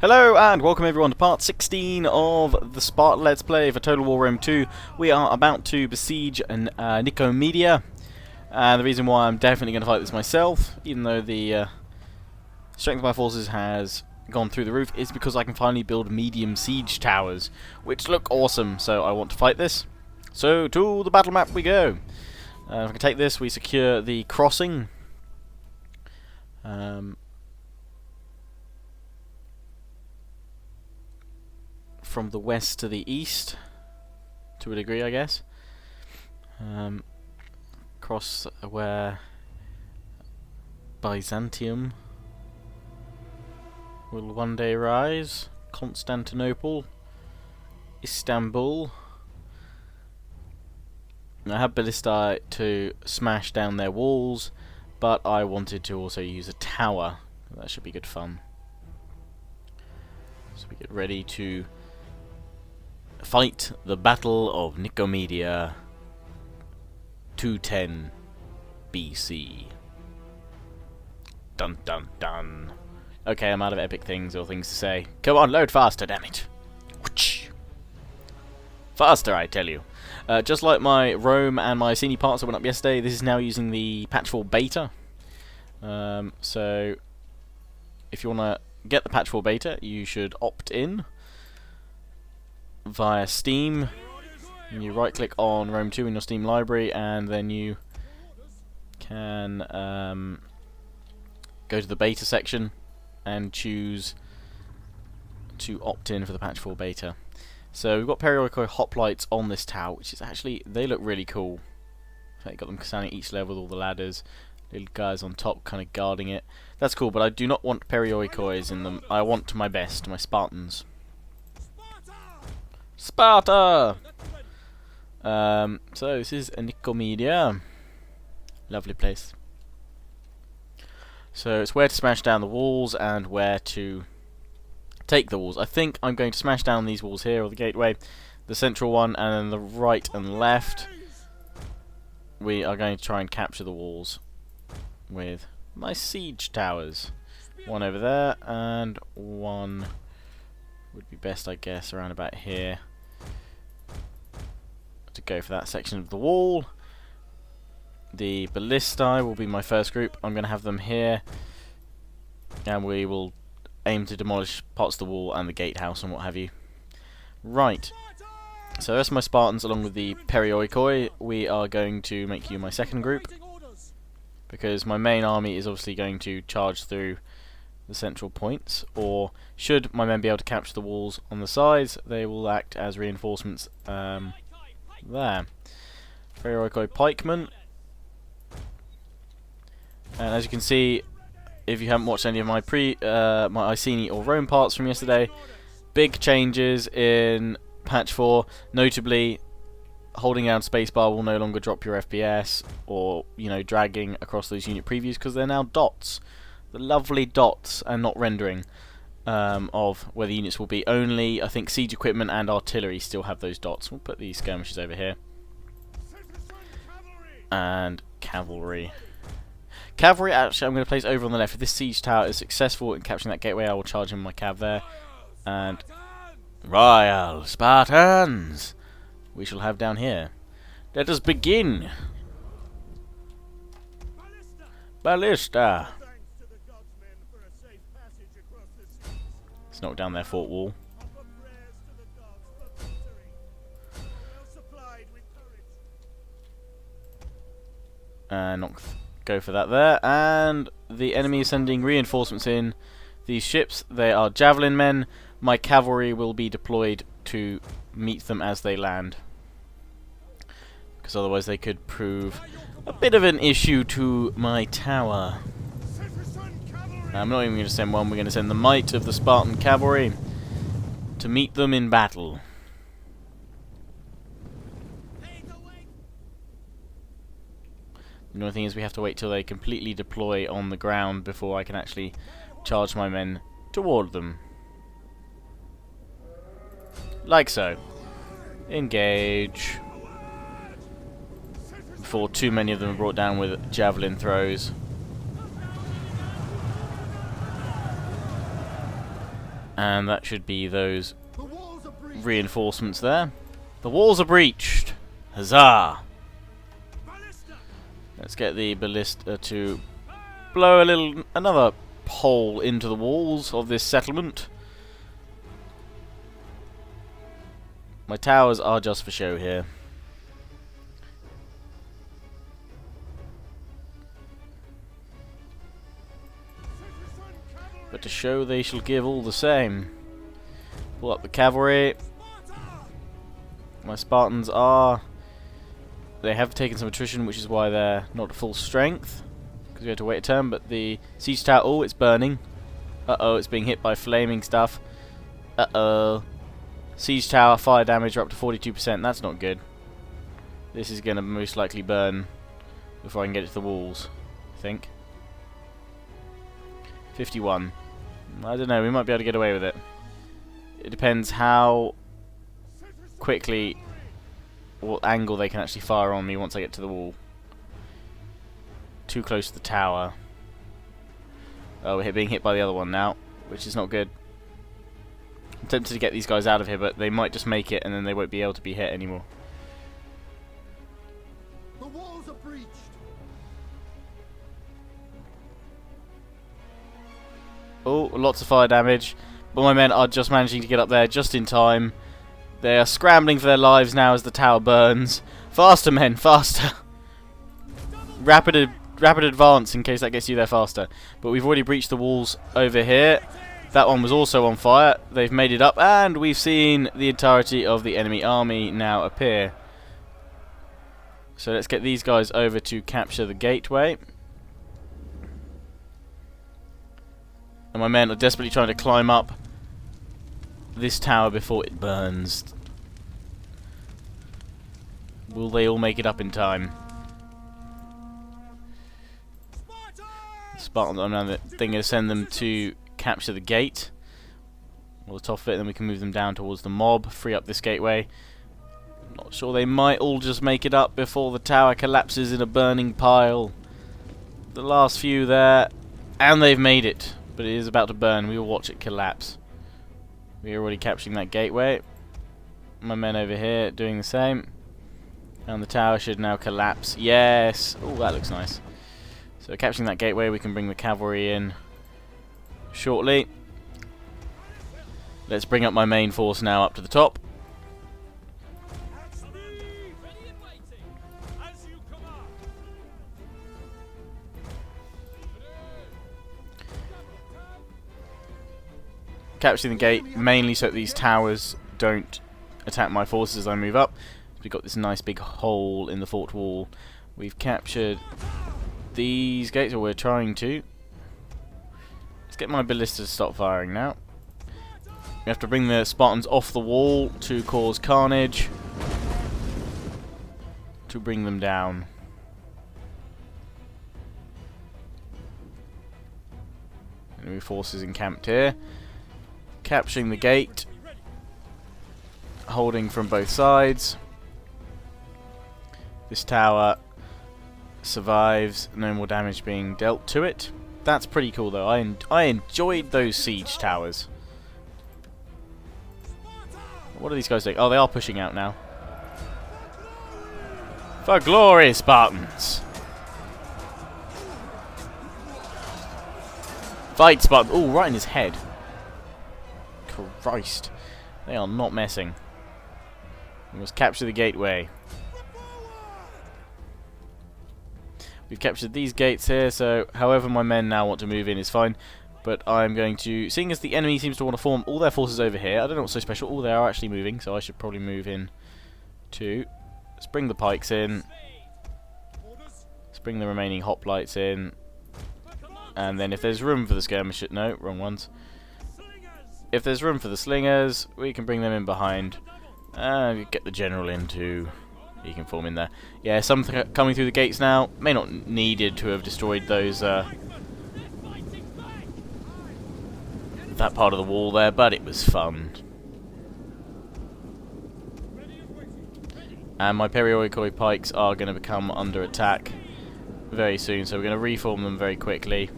Hello and welcome everyone to part 16 of the Sparta Let's Play for Total War Rome 2. We are about to besiege Nicomedia. And the reason why I'm definitely going to fight this myself, even though the strength of my forces has gone through the roof, is because I can finally build medium siege towers, which look awesome, so I want to fight this. So to the battle map we go. If I can take this, we secure the crossing. From the west to the east, to a degree, I guess. Across where Byzantium will one day rise, Constantinople, Istanbul. I have ballistae to smash down their walls, but I wanted to also use a tower. That should be good fun. So we get ready to fight the Battle of Nicomedia, 210 BC. Dun dun dun. Okay, I'm out of epic things or things to say. Come on, load faster, damn it. Faster, I tell you. Just like my Rome and my Iceni parts that went up yesterday, this is now using the patch 4 beta. So, if you want to get the patch 4 beta, you should opt in via Steam. You right click on Rome 2 in your Steam library, and then you can go to the beta section and choose to opt in for the patch 4 beta. So we've got periodical hoplites on this tower, which is actually, they look really cool. You've got them standing each level with all the ladders, little guys on top kind of guarding it. That's cool, but I do not want periodicals in them. I want my best, my Spartans. Sparta! So this is Nicomedia. Lovely place. So it's where to smash down the walls and where to take the walls. I think I'm going to smash down these walls here, or the gateway, the central one, and then the right and left. We are going to try and capture the walls with my siege towers. One over there, and one would be best, I guess, around about here, to go for that section of the wall. The ballistae will be my first group. I'm going to have them here, and we will aim to demolish parts of the wall and the gatehouse and what have you. Right, so that's my Spartans along with the perioikoi. We are going to make you my second group, because my main army is obviously going to charge through the central points, or should my men be able to capture the walls on the sides, they will act as reinforcements there. Perioikoi pikemen. And as you can see, if you haven't watched any of my my Iceni or Rome parts from yesterday, big changes in patch 4. Notably, holding down spacebar will no longer drop your FPS, or dragging across those unit previews, because they're now dots. The lovely dots, and not rendering of where the units will be. Only, I think, siege equipment and artillery still have those dots. We'll put these skirmishers over here. And cavalry. Cavalry, actually, I'm going to place over on the left. If this siege tower is successful in capturing that gateway, I will charge in my cav there. And Royal Spartans we shall have down here. Let us begin. Ballista. Let's knock down their fort wall. And go for that there. And the enemy is sending reinforcements in. These ships, they are javelin men. My cavalry will be deployed to meet them as they land, because otherwise they could prove a bit of an issue to my tower. I'm not even going to send one, we're going to send the might of the Spartan cavalry to meet them in battle. The only thing is we have to wait till they completely deploy on the ground before I can actually charge my men toward them. Like so. Engage. Before too many of them are brought down with javelin throws. And that should be those reinforcements there. The walls are breached! Huzzah! Let's get the ballista to blow another hole into the walls of this settlement. My towers are just for show here. But to show they shall give all the same. Pull up the cavalry. My Spartans are... They have taken some attrition, which is why they're not at full strength. Because we had to wait a turn, but the siege tower... Oh, it's burning. Uh-oh, it's being hit by flaming stuff. Uh-oh. Siege tower, fire damage are up to 42%. That's not good. This is going to most likely burn before I can get it to the walls, I think. 51. I don't know, we might be able to get away with it. It depends how quickly, what angle they can actually fire on me once I get to the wall. Too close to the tower. Oh, we're being hit by the other one now, which is not good. I'm tempted to get these guys out of here, but they might just make it and then they won't be able to be hit anymore. The walls are breached. Oh, lots of fire damage, but my men are just managing to get up there just in time. They are scrambling for their lives now as the tower burns. Faster, men, faster! Rapid advance in case that gets you there faster. But we've already breached the walls over here. That one was also on fire. They've made it up, and we've seen the entirety of the enemy army now appear. So let's get these guys over to capture the gateway. And my men are desperately trying to climb up this tower before it burns. Will they all make it up in time? Spartans are now going to send them to capture the gate. Or the top of it, then we can move them down towards the mob, free up this gateway. Not sure, they might all just make it up before the tower collapses in a burning pile. The last few there, and they've made it. But it is about to burn. We will watch it collapse. We are already capturing that gateway. My men over here doing the same. And the tower should now collapse. Yes! Oh, that looks nice. So capturing that gateway, we can bring the cavalry in shortly. Let's bring up my main force now up to the top. Capturing the gate mainly so that these towers don't attack my forces as I move up. We've got this nice big hole in the fort wall. We've captured these gates, or we're trying to. Let's get my ballista to stop firing now. We have to bring the Spartans off the wall to cause carnage, to bring them down. Enemy forces encamped here. Capturing the gate, holding from both sides. This tower survives, no more damage being dealt to it. That's pretty cool though, I enjoyed those siege towers. What are these guys doing? Oh, they are pushing out now. For glory, Spartans! Fight, Spartans! Oh, right in his head. Christ. They are not messing. We must capture the gateway. We've captured these gates here, so however my men now want to move in is fine. But I'm going to, seeing as the enemy seems to want to form all their forces over here, I don't know what's so special. Oh, they are actually moving, so I should probably move in too. Let's bring the pikes in. Let's bring the remaining hoplites in. And then if there's room for the skirmishers... No, wrong ones. If there's room for the slingers, we can bring them in behind. And get the general in too. He can form in there. Yeah, some coming through the gates now. May not needed to have destroyed those... that part of the wall there, but it was fun. And my perioikoi pikes are going to become under attack very soon, so we're going to reform them very quickly.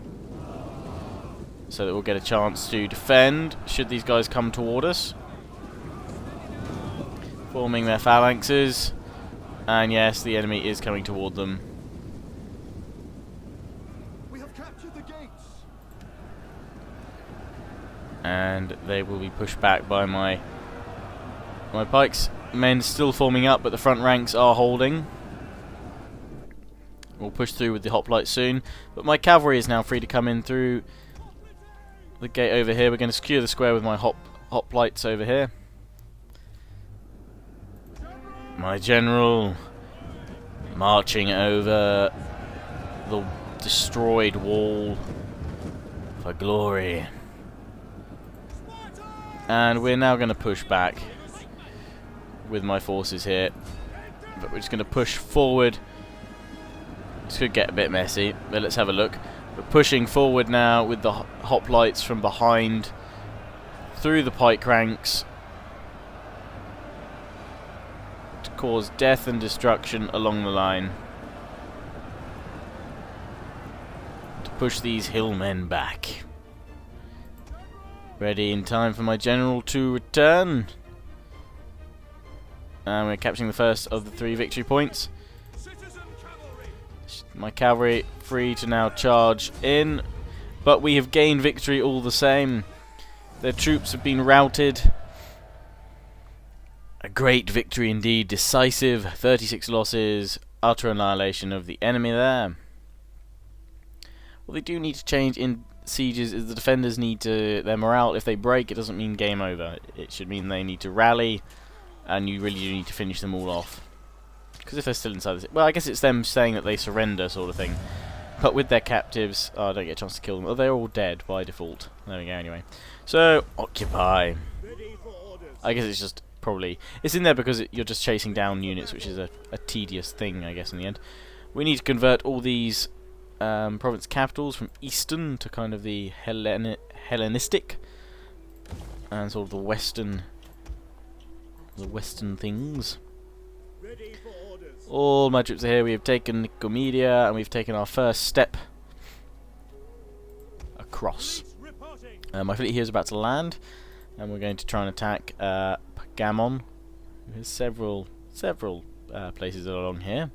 so that we'll get a chance to defend should these guys come toward us. Forming their phalanxes, and yes, the enemy is coming toward them. We have captured the gates. And they will be pushed back by my pikes. Men still forming up, but the front ranks are holding. We'll push through with the hoplites soon, but my cavalry is now free to come in through the gate over here. We're going to secure the square with my hoplites over here. My general marching over the destroyed wall for glory. And we're now going to push back with my forces here, but we're just going to push forward. This could get a bit messy, but let's have a look. We're pushing forward now with the hoplites from behind through the pike ranks to cause death and destruction along the line, to push these hillmen back. Ready in time for my general to return. And we're capturing the first of the 3 victory points. My cavalry free to now charge in, but we have gained victory all the same. Their troops have been routed. A great victory indeed, decisive, 36 losses, utter annihilation of the enemy there. What they do need to change in sieges is the defenders need to, their morale, if they break, it doesn't mean game over. It should mean they need to rally, and you really do need to finish them all off. Because if they're still inside this, well, I guess it's them saying that they surrender, sort of thing. But with their captives, oh, I don't get a chance to kill them. Oh, they're all dead by default. There we go. Anyway, so occupy. I guess it's just probably it's in there because you're just chasing down units, which is a tedious thing, I guess. In the end, we need to convert all these province capitals from Eastern to kind of the Hellenistic and sort of the Western things. All my troops are here. We have taken Nicomedia, and we've taken our first step across. My fleet here is about to land, and we're going to try and attack Pergamon. There's several places along here,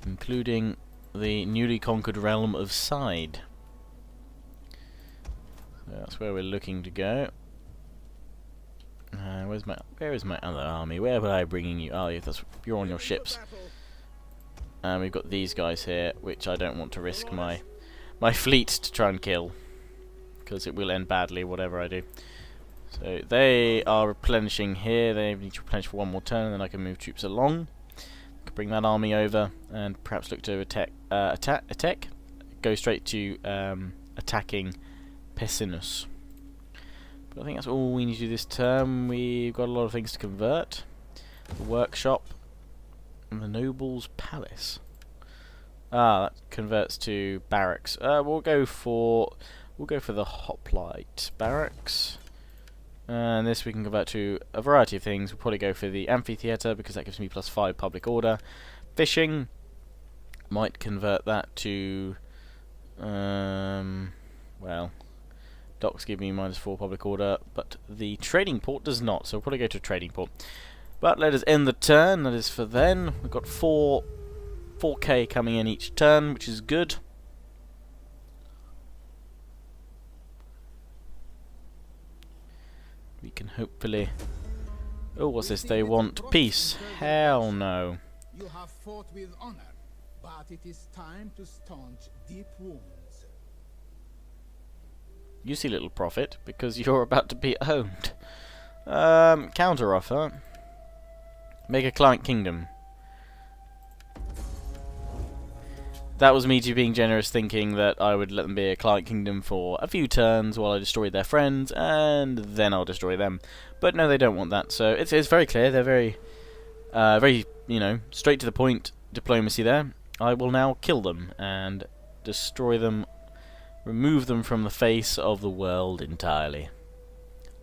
including the newly conquered realm of Side. So that's where we're looking to go. Where is my other army? Where would I be bringing you? Oh, you're on your ships. And we've got these guys here, which I don't want to risk my fleet to try and kill, because it will end badly whatever I do. So they are replenishing here. They need to replenish for one more turn, and then I can move troops along. I can bring that army over and perhaps look to attack. Go straight to attacking Pessinus. I think that's all we need to do this term. We've got a lot of things to convert. The workshop and the noble's palace. That converts to barracks. We'll go for the hoplite barracks. And this we can convert to a variety of things. We'll probably go for the amphitheatre because that gives me +5 public order. Fishing might convert that to well, docks give me -4 public order, but the trading port does not, so we'll probably go to a trading port. But let us end the turn, that is for then. We've got 4k coming in each turn, which is good. We can hopefully... Oh, what's this? They want peace. Hell no. You have fought with honor, but it is time to staunch deep wounds. You see, little prophet, because you're about to be owned. Counter offer. Make a client kingdom. That was me being generous, thinking that I would let them be a client kingdom for a few turns while I destroyed their friends, and then I'll destroy them. But no, they don't want that. So it's very clear. They're very, straight to the point diplomacy there. I will now kill them and destroy them. Remove them from the face of the world entirely.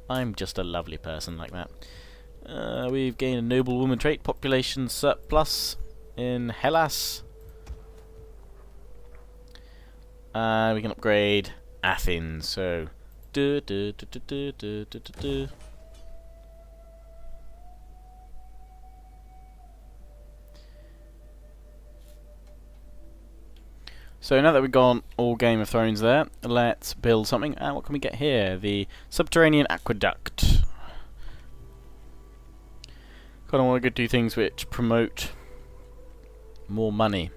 I'm just a lovely person like that. We've gained a noble woman trait, population surplus in Hellas. And we can upgrade Athens. So, do, do, do, do, do, do, do, do. So now that we've gone all Game of Thrones there, let's build something. And what can we get here? The subterranean aqueduct. Kind of want to do things which promote more money,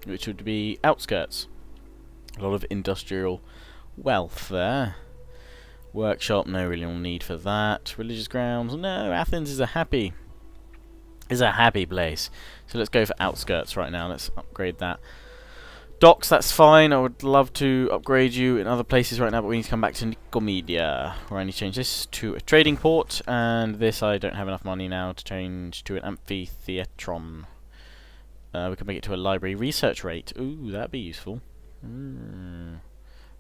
which would be outskirts. A lot of industrial wealth there. Workshop, no real need for that. Religious grounds, no. Athens is a happy place. So let's go for outskirts right now. Let's upgrade that. Docks, that's fine. I would love to upgrade you in other places right now, but we need to come back to Nicomedia, where I need to change this to a trading port, and this I don't have enough money now to change to an amphitheatron. We can make it to a library research rate. Ooh, that'd be useful.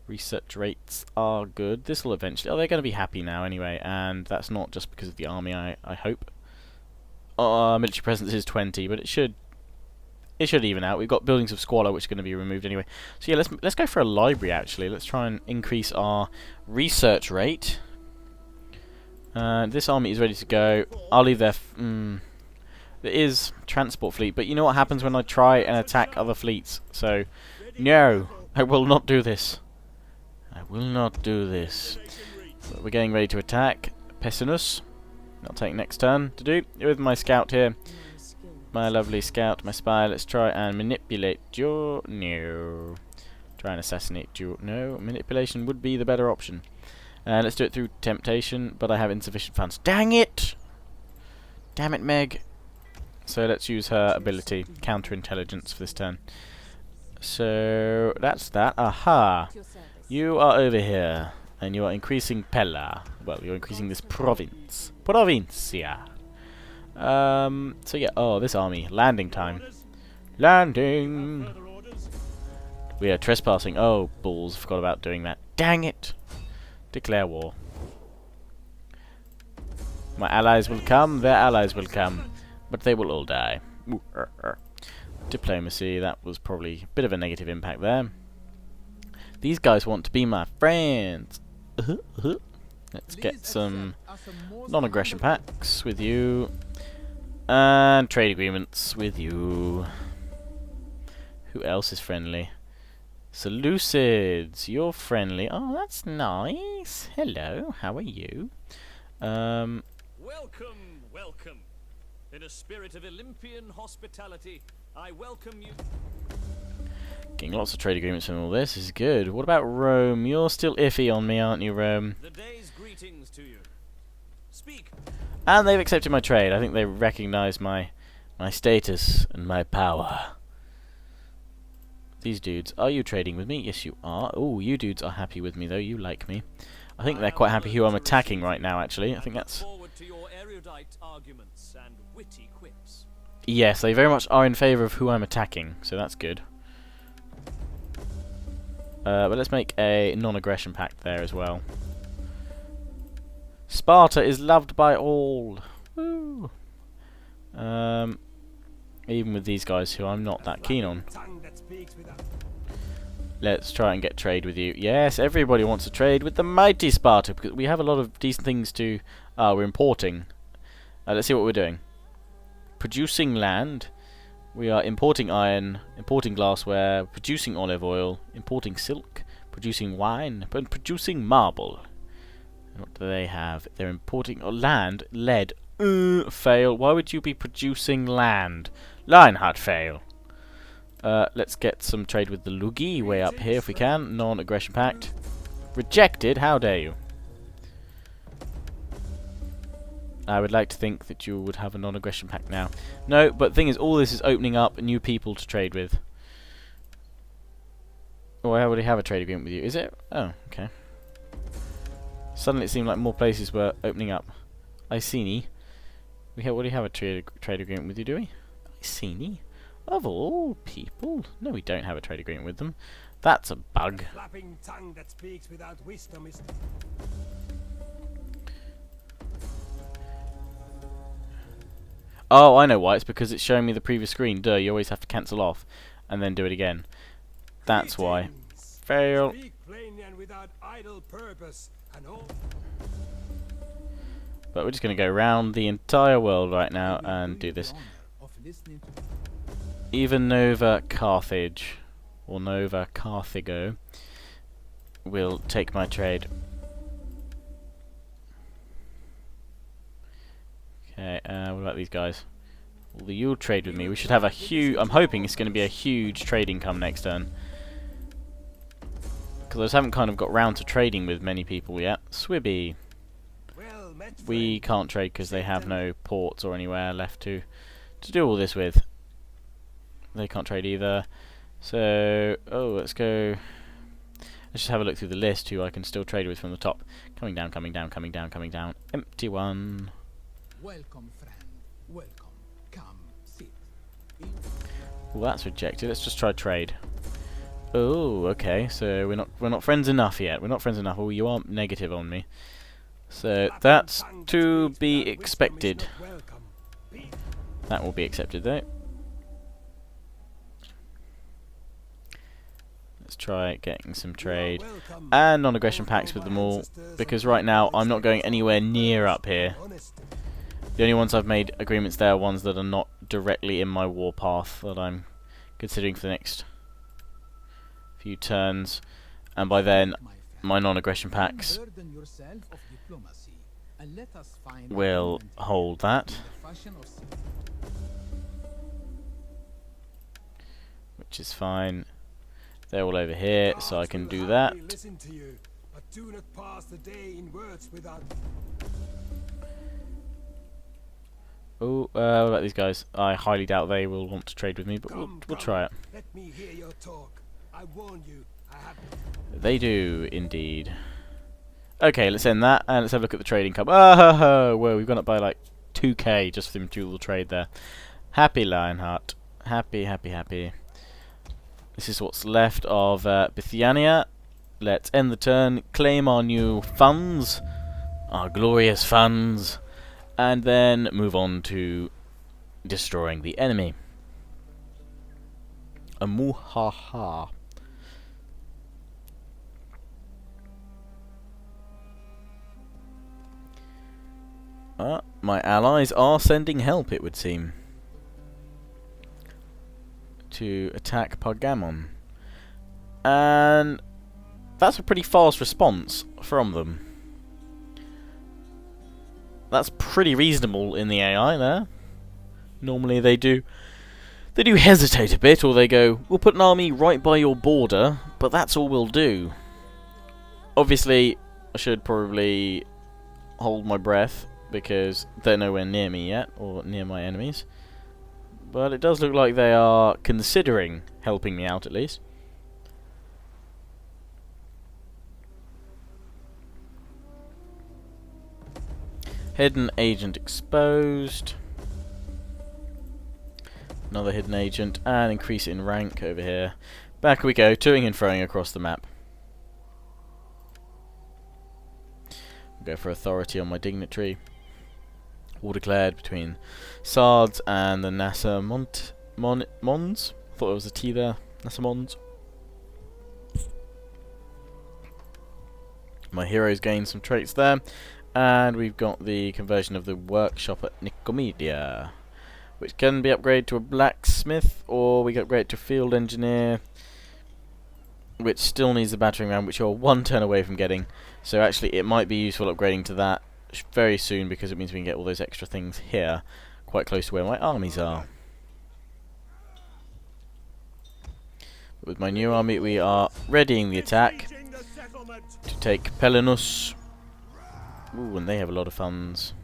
Research rates are good. This will eventually... Oh, they're going to be happy now anyway, and that's not just because of the army, I hope. Military presence is 20, but it should even out. We've got buildings of squalor, which are going to be removed anyway. So yeah, let's go for a library actually. Let's try and increase our research rate. This army is ready to go. I'll leave there. There is transport fleet, but you know what happens when I try and attack other fleets. So no, I will not do this. I will not do this. So we're getting ready to attack Pessinus. I'll take next turn to do with my scout here. My lovely scout, my spy. Let's try and manipulate your... No. Try and assassinate your... No, manipulation would be the better option. Let's do it through temptation, but I have insufficient funds. Dang it! Damn it, Meg. So let's use her ability, counterintelligence, for this turn. So that's that. Aha! You are over here, and you are increasing Pella. Well, you're increasing this province. Provincia. So yeah, oh, this army. Landing time. Landing! We are trespassing. Oh, balls. Forgot about doing that. Dang it! Declare war. My allies will come, their allies will come. But they will all die. Diplomacy, that was probably a bit of a negative impact there. These guys want to be my friends. Let's get some non-aggression pacts with you. And trade agreements with you. Who else is friendly? Seleucids, you're friendly. Oh, that's nice. Hello, how are you? Welcome, welcome. In a spirit of Olympian hospitality, I welcome you. Getting lots of trade agreements and all this is good. What about Rome? You're still iffy on me, aren't you, Rome? The day's greetings to you. Speak. And they've accepted my trade. I think they recognise my status and my power. These dudes, are you trading with me? Yes, you are. Oh, you dudes are happy with me, though. You like me. I think they're quite happy who I'm attacking right now, actually. I think that's... Forward to your erudite arguments and witty quips. Yes, they very much are in favour of who I'm attacking, so that's good. But let's make a non-aggression pact there as well. Sparta is loved by all. Woo. Even with these guys who I'm not that keen on. Let's try and get trade with you. Yes, everybody wants to trade with the mighty Sparta because we have a lot of decent things to... we're importing. Let's see what we're doing. Producing land. We are importing iron, importing glassware, producing olive oil, importing silk, producing wine, and producing marble. And what do they have? They're importing land, lead. Fail. Why would you be producing land? Lionheart, fail. Let's get some trade with the Lugi way up here if we can. Non-aggression pact. Rejected? How dare you? I would like to think that you would have a non-aggression pact now. No, but the thing is, all this is opening up new people to trade with. Oh, I already have a trade agreement with you. Is it? Oh, okay. Suddenly it seemed like more places were opening up. Iceni. We already have a trade agreement with you, do we? Iceni? Of all people? No, we don't have a trade agreement with them. That's a bug. Flapping tongue that speaks without wisdom is... Oh, I know why. It's because it's showing me the previous screen. Duh, you always have to cancel off and then do it again. That's why. fail. Speak plainly and without idle purpose, and all. But we're just going to go around the entire world right now I will and do do you the this. honor of listening to Even Nova Carthage, or Nova Carthago, will take my trade. Okay, what about these guys? Well, you'll trade with me. We should have a huge... I'm hoping it's going to be a huge trading come next turn. Because I just haven't kind of got round to trading with many people yet. Swibby. Well met, We friend. can't trade because they have no ports or anywhere left to do all this with. They can't trade either. So, let's go... Let's just have a look through the list who I can still trade with from the top. Coming down, coming down, coming down, coming down. Empty one. welcome, friend. Welcome. Come, sit. Well, that's rejected. Let's just try trade. Oh, okay. So we're not friends enough yet. We're not friends enough. Oh, you are negative on me. So that's to be expected. That will be accepted though. Let's try getting some trade and non-aggression pacts with them all, because right now I'm not going anywhere near up here. The only ones I've made agreements there are ones that are not directly in my warpath that I'm considering for the next few turns, and by then My friend, my non-aggression packs unburden yourself of diplomacy, and let us find will agreement hold that, in the fashion of civility. which is fine. They're all over here, so I can do that. Listen to you, but do not pass the day in words without. Oh, what about these guys? I highly doubt they will want to trade with me, but we'll try it. Let me hear your talk. I warn you, I have. They do, indeed. Okay, let's end that, and let's have a look at the trading cup. Oh, well, we've gone up by like 2k just from dual trade there. Happy Lionheart. Happy, happy, happy. This is what's left of Bithynia. Let's end the turn, claim our new funds, our glorious funds, and then move on to destroying the enemy. A muhaha. My allies are sending help, it would seem, to attack Pergamon. And that's a pretty fast response from them. That's pretty reasonable in the AI there. Normally they do hesitate a bit, or they go, we'll put an army right by your border, but that's all we'll do. Obviously, I should probably hold my breath, because they're nowhere near me yet, or near my enemies. But it does look like they are considering helping me out, at least. Hidden agent exposed. Another hidden agent, and increase in rank over here. Back we go, toing and froing across the map. Go for authority on my dignitary. War declared between Sards and the Nasa Mons. Thought there was a T there. Nasa Mons. My heroes gained some traits there. And we've got the conversion of the workshop at Nicomedia, which can be upgraded to a blacksmith, or we can upgrade it to field engineer, which still needs the battering ram, which you're one turn away from getting. So actually it might be useful upgrading to that very soon, because it means we can get all those extra things here, quite close to where my armies are. But with my new army we are readying the attack to take Pessinus. Ooh, and they have a lot of funds.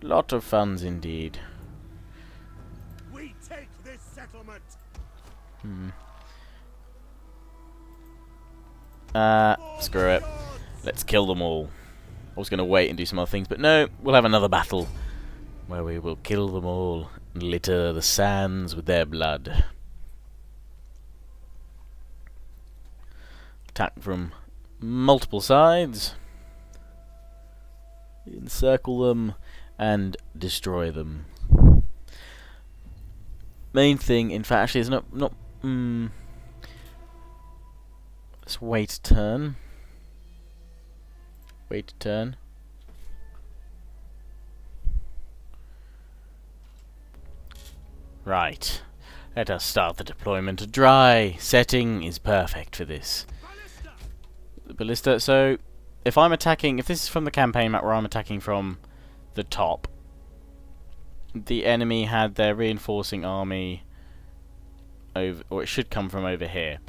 Lot of funds indeed. We take this settlement. Screw it. Let's kill them all. I was going to wait and do some other things, but no, we'll have another battle where we will kill them all and litter the sands with their blood. Attack from multiple sides. Encircle them and destroy them. Main thing, in fact, actually, is not. Let's wait a turn. Wait a turn. Right. Let us start the deployment. A dry setting is perfect for this. The ballista. So, if I'm attacking, if this is from the campaign map where I'm attacking from the top, the enemy had their reinforcing army over, or it should come from over here.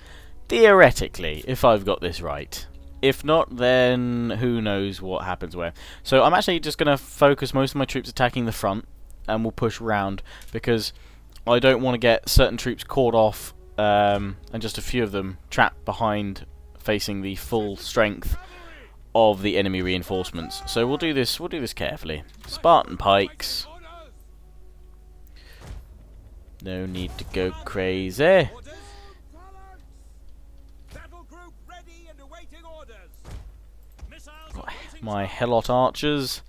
Theoretically, if I've got this right. If not, then who knows what happens where. So I'm actually just going to focus most of my troops attacking the front, and we'll push round, because I don't want to get certain troops caught off, and just a few of them trapped behind, facing the full strength of the enemy reinforcements. So we'll do this carefully. Spartan pikes. No need to go crazy. My Helot archers.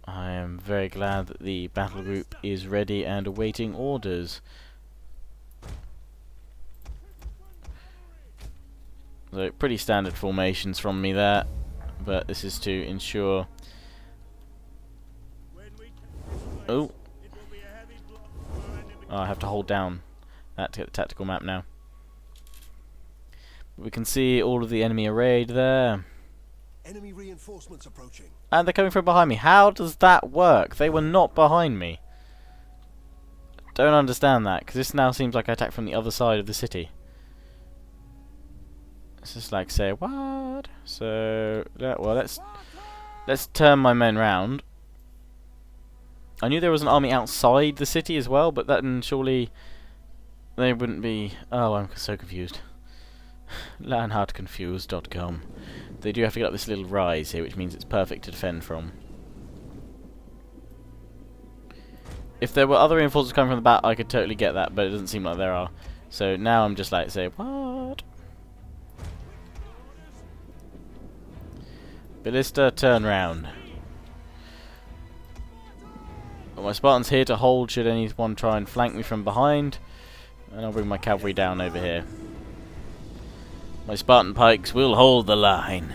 I am very glad that the battle group is ready and awaiting orders. So pretty standard formations from me there, but this is to ensure. Oh, I have to hold down that to get the tactical map now. We can see all of the enemy arrayed there. Enemy reinforcements approaching. And they're coming from behind me. How does that work? They were not behind me. Don't understand that, because this now seems like I attack from the other side of the city. It's just like, say, what? So, well, let's turn my men round. I knew there was an army outside the city as well, but then surely they wouldn't be. Oh, I'm so confused. LearnHowToConfuse.com. They do have to get up this little rise here, which means it's perfect to defend from. If there were other reinforcements coming from the back, I could totally get that, but it doesn't seem like there are. So now I'm just like, say, what? Ballista, turn round. My Spartan's here to hold should anyone try and flank me from behind, and I'll bring my cavalry down over here. My Spartan pikes will hold the line.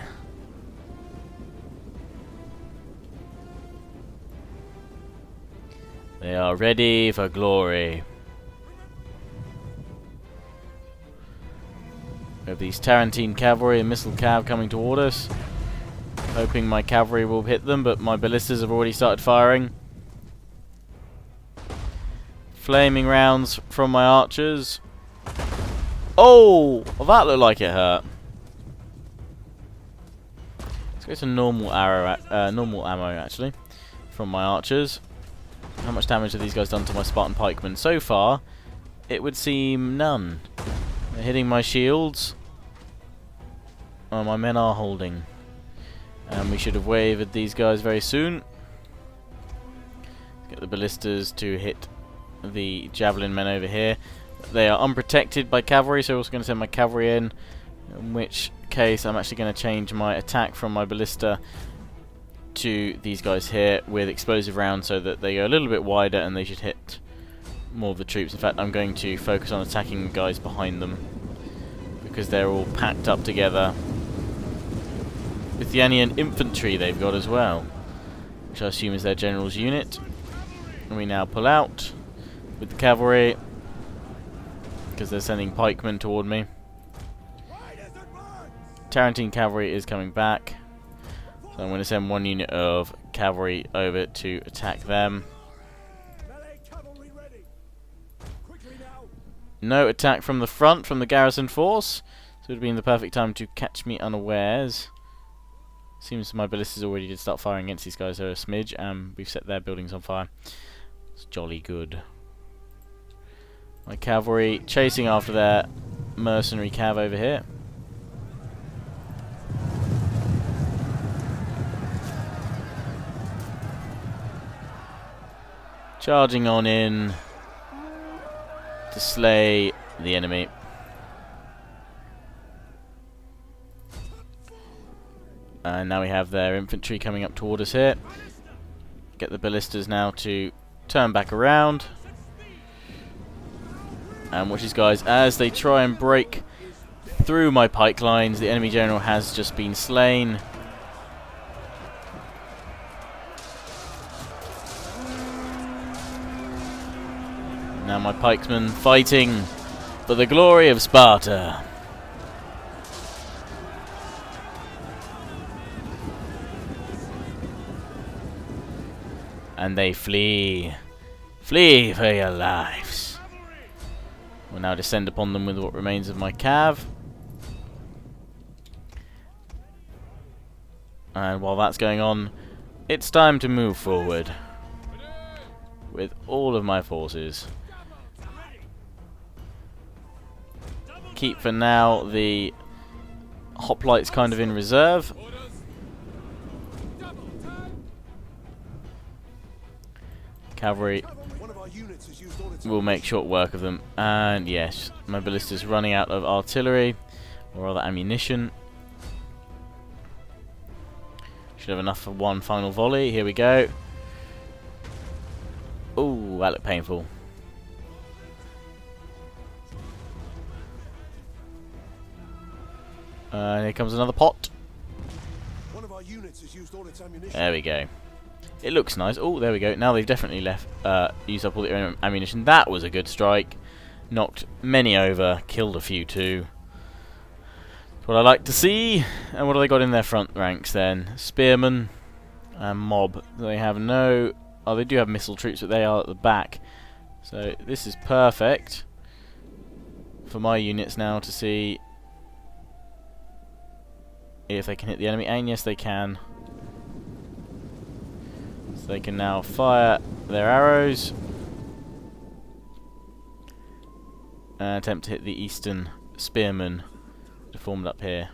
They are ready for glory. We have these Tarentine cavalry and missile cav coming toward us. Hoping my cavalry will hit them, but my ballistas have already started firing. Flaming rounds from my archers. Oh, well, that looked like it hurt. Let's go to normal ammo actually from my archers. How much damage have these guys done to my Spartan pikemen? So far, it would seem none. They're hitting my shields. Oh, my men are holding. And we should have wavered these guys very soon. Let's get the ballistas to hit the javelin men over here. They are unprotected by cavalry, so I'm also going to send my cavalry in which case I'm actually going to change my attack from my ballista to these guys here with explosive rounds so that they go a little bit wider and they should hit more of the troops. In fact, I'm going to focus on attacking the guys behind them because they're all packed up together with the Annihilating infantry they've got as well, which I assume is their general's unit. And we now pull out with the cavalry because they're sending pikemen toward me. Tarentine cavalry is coming back, so I'm going to send one unit of cavalry over to attack them. No attack from the front, from the garrison force, so it would have been the perfect time to catch me unawares. Seems my ballistas already did start firing against these guys. They're a smidge, and we've set their buildings on fire. It's jolly good. My cavalry chasing after their mercenary cav over here. Charging on in to slay the enemy. And now we have their infantry coming up toward us here. Get the ballistas now to turn back around. And watch these guys as they try and break through my pike lines. The enemy general has just been slain. Now my pikesmen fighting for the glory of Sparta. And they flee. Flee for your lives. We'll now descend upon them with what remains of my cav. And while that's going on, it's time to move forward with all of my forces. Keep for now the hoplites kind of in reserve. Cavalry will make short work of them. And yes, my ballista's running out of artillery, or rather ammunition. Should have enough for one final volley. Here we go. Ooh, that looked painful. Here comes another pot. One of our units has used all its ammunition. There we go. It looks nice. Oh, there we go. Now they've definitely used up all their ammunition. That was a good strike. Knocked many over. Killed a few too. That's what I like to see. And what have they got in their front ranks then? Spearmen and mob. They have no... Oh, they do have missile troops, but they are at the back. So this is perfect for my units now to see if they can hit the enemy. And yes, they can. So they can now fire their arrows and attempt to hit the eastern spearmen that are formed up here.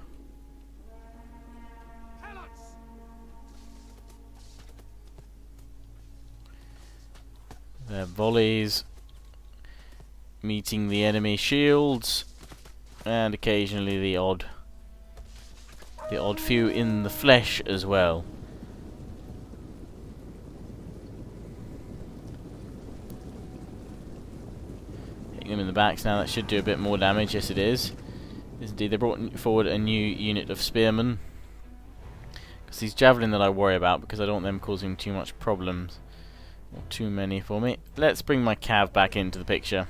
Their volleys meeting the enemy shields, and occasionally the odd few in the flesh as well. Hitting them in the backs now, that should do a bit more damage. Yes, it is. Yes, indeed, they brought forward a new unit of spearmen. Because these javelin that I worry about, because I don't want them causing too much problems. Or too many for me. Let's bring my cav back into the picture.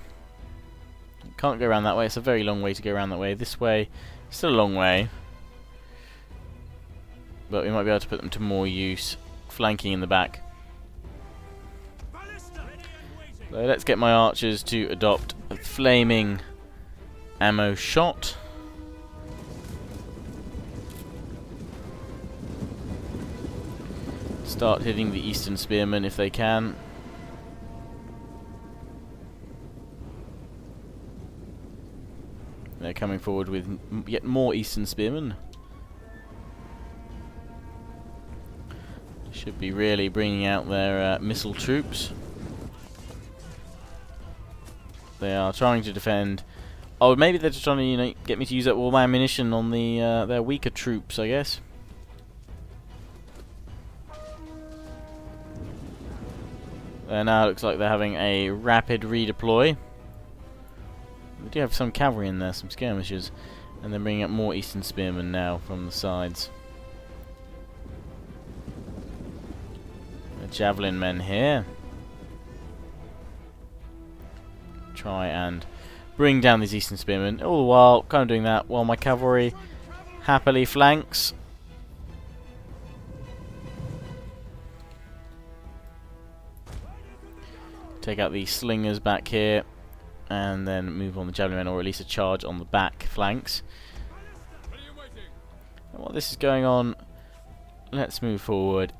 Can't go around that way. It's a very long way to go around that way. This way, still a long way. But we might be able to put them to more use, flanking in the back. So let's get my archers to adopt a flaming ammo shot. Start hitting the eastern spearmen if they can. They're coming forward with yet more eastern spearmen. Should be really bringing out their missile troops. They are trying to defend. Oh, maybe they're just trying to, you know, get me to use up all my ammunition on the their weaker troops, I guess. Now it looks like they're having a rapid redeploy. We do have some cavalry in there, some skirmishers, and they're bringing up more eastern spearmen now from the sides. The javelin men here try and bring down these eastern spearmen, all the while kind of doing that while my cavalry happily flanks. Take out the slingers back here and then move on the javelin men, or at least a charge on the back flanks. And while this is going on, let's move forward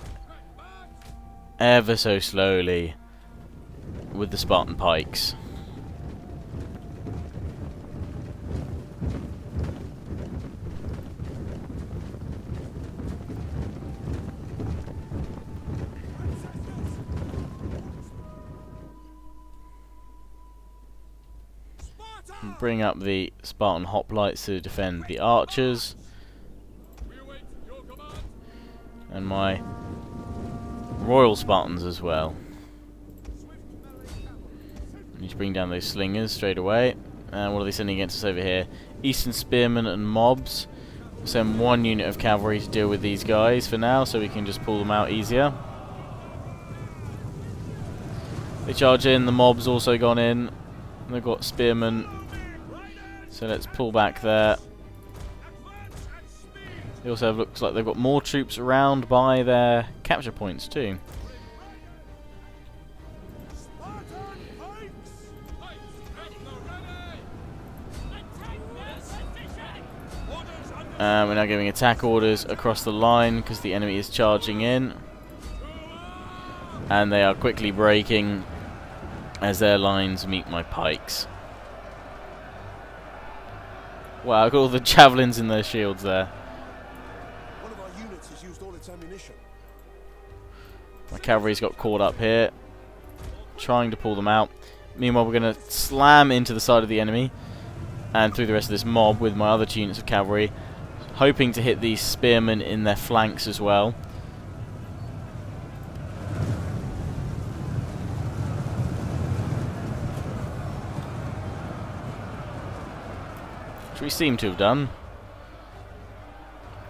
ever so slowly with the Spartan pikes. Bring up the Spartan hoplites to defend the archers, and my Royal Spartans as well. Need to bring down those slingers straight away. And what are they sending against us over here? Eastern spearmen and mobs. We'll send one unit of cavalry to deal with these guys for now, so we can just pull them out easier. They charge in, the mob's also gone in. They've got spearmen. So let's pull back there. They also have, looks like they've got more troops around by their capture points too. We're now giving attack orders across the line because the enemy is charging in. And they are quickly breaking as their lines meet my pikes. Wow, I've got all the javelins in their shields there. One of our units has used all its ammunition. My cavalry's got caught up here, trying to pull them out. Meanwhile, we're going to slam into the side of the enemy and through the rest of this mob with my other two units of cavalry, hoping to hit these spearmen in their flanks as well. Which we seem to have done.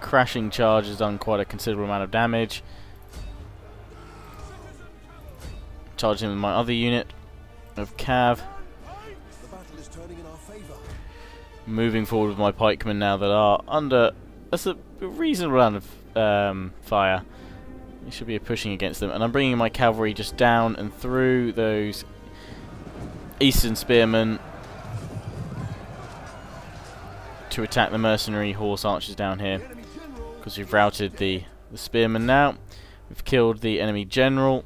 Crashing charge has done quite a considerable amount of damage. Charging with my other unit of cav. The battle is turning in our favor. Moving forward with my pikemen now that are under a reasonable amount of fire. We should be pushing against them. And I'm bringing my cavalry just down and through those eastern spearmen to attack the mercenary horse archers down here. Because we've routed the spearmen now. We've killed the enemy general.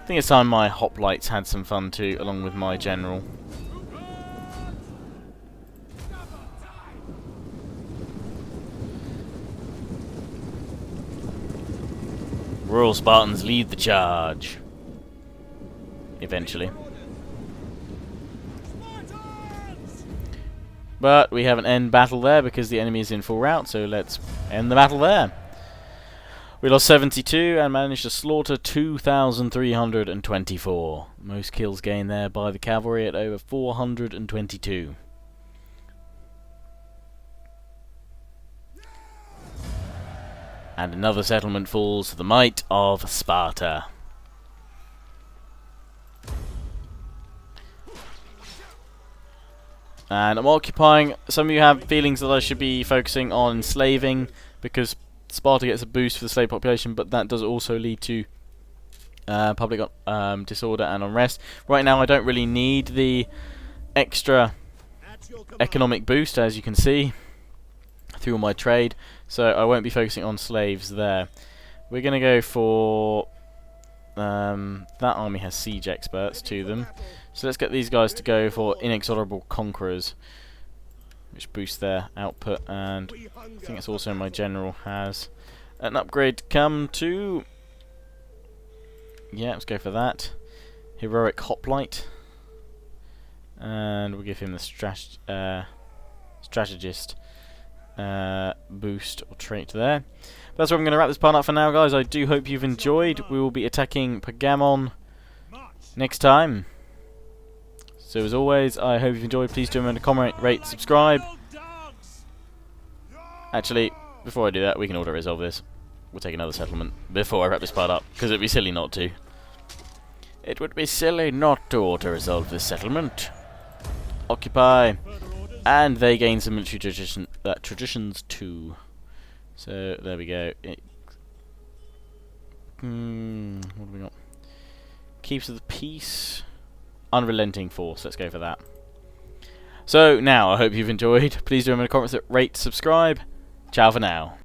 I think it's time my hoplites had some fun too, along with my general. Royal Spartans lead the charge. Eventually. But we have an end battle there because the enemy is in full rout, so let's end the battle there. We lost 72 and managed to slaughter 2,324. Most kills gained there by the cavalry at over 422. And another settlement falls to the might of Sparta. And I'm occupying. Some of you have feelings that I should be focusing on enslaving because Sparta gets a boost for the slave population, but that does also lead to public disorder and unrest. Right now I don't really need the extra economic boost, as you can see, through my trade, so I won't be focusing on slaves there. We're going to go for... that army has siege experts to them, so let's get these guys to go for inexorable conquerors, which boosts their output, and I think it's also my general has an upgrade to come to. Yeah, let's go for that. Heroic hoplite, and we'll give him the strategist boost or trait there. But that's where I'm going to wrap this part up for now, guys. I do hope you've enjoyed. We will be attacking Pergamon next time. So as always, I hope you've enjoyed. Please do remember to comment, rate, subscribe. Actually, before I do that, we can auto-resolve this. We'll take another settlement before I wrap this part up, because it'd be silly not to. It would be silly not to auto-resolve this settlement. Occupy. And they gain some military traditions too. So, there we go. What have we got? Keeps of the peace. Unrelenting force. Let's go for that. So, now, I hope you've enjoyed. Please do remember to comment, rate, subscribe. Ciao for now.